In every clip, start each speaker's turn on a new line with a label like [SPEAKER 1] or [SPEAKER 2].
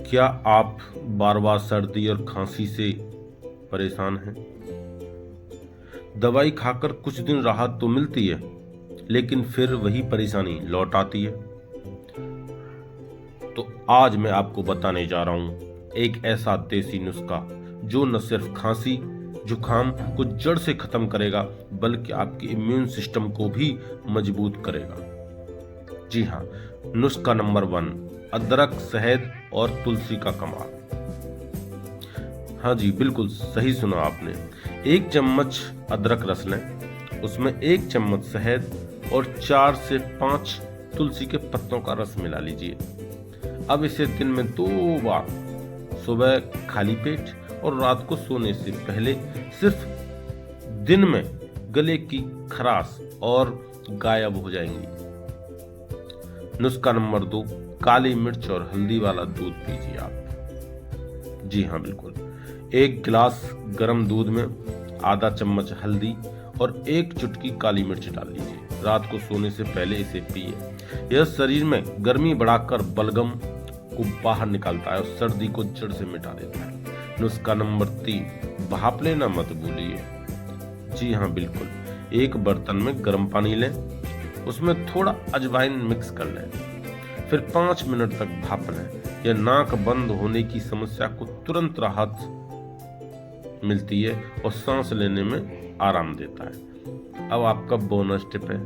[SPEAKER 1] क्या आप बार बार सर्दी और खांसी से परेशान हैं? दवाई खाकर कुछ दिन राहत तो मिलती है, लेकिन फिर वही परेशानी लौट आती है। तो आज मैं आपको बताने जा रहा हूं एक ऐसा देसी नुस्खा जो न सिर्फ खांसी जुकाम को जड़ से खत्म करेगा, बल्कि आपके इम्यून सिस्टम को भी मजबूत करेगा। जी हाँ, नुस्खा नंबर 1, अदरक, शहद और तुलसी का कमाल। हाँ जी, बिल्कुल सही सुना आपने। 1 चम्मच अदरक रस लें, उसमें 1 चम्मच शहद और 4 से 5 तुलसी के पत्तों का रस मिला लीजिए। अब इसे दिन में 2 बार, सुबह खाली पेट और रात को सोने से पहले, सिर्फ दिन में गले की खराश और गायब हो जाएंगी। नुस्खा नंबर 2, काली मिर्च और हल्दी वाला दूध पीजिए आप। जी हाँ, बिल्कुल। 1 गिलास गर्म दूध में आधा चम्मच हल्दी और 1 चुटकी काली मिर्च डाल लीजिए। रात को सोने से पहले इसे पिए। यह शरीर में गर्मी बढ़ाकर बलगम को बाहर निकालता है और सर्दी को जड़ से मिटा देता है। नुस्खा नंबर 3, भाप लेना मत भूलिए। जी हाँ, बिल्कुल। 1 बर्तन में गर्म पानी लें, उसमें थोड़ा अजवाइन मिक्स कर लें, फिर 5 मिनट तक भाप लें। यह नाक बंद होने की समस्या को तुरंत राहत मिलती है और सांस लेने में आराम देता है। अब आपका बोनस टिप है,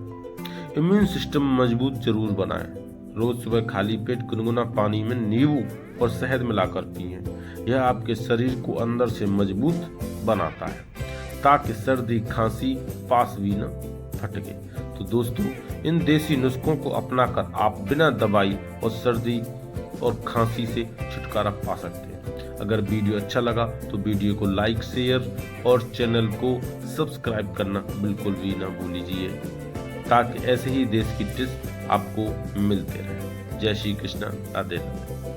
[SPEAKER 1] इम्यून सिस्टम मजबूत जरूर बनाएं। रोज सुबह खाली पेट गुनगुना पानी में नींबू और शहद मिलाकर पिएं। यह आपके शरीर को अंदर से मजबूत बनाता है, ताकि सर्दी खांसी पास भी न फटके। तो दोस्तों, इन देसी नुस्खों को अपनाकर आप बिना दवाई और सर्दी और खांसी से छुटकारा पा सकते हैं। अगर वीडियो अच्छा लगा तो वीडियो को लाइक, शेयर और चैनल को सब्सक्राइब करना बिल्कुल भी ना भूलिए, ताकि ऐसे ही देश की टिप्स आपको मिलते रहे। जय श्री कृष्णा, राधे राधे।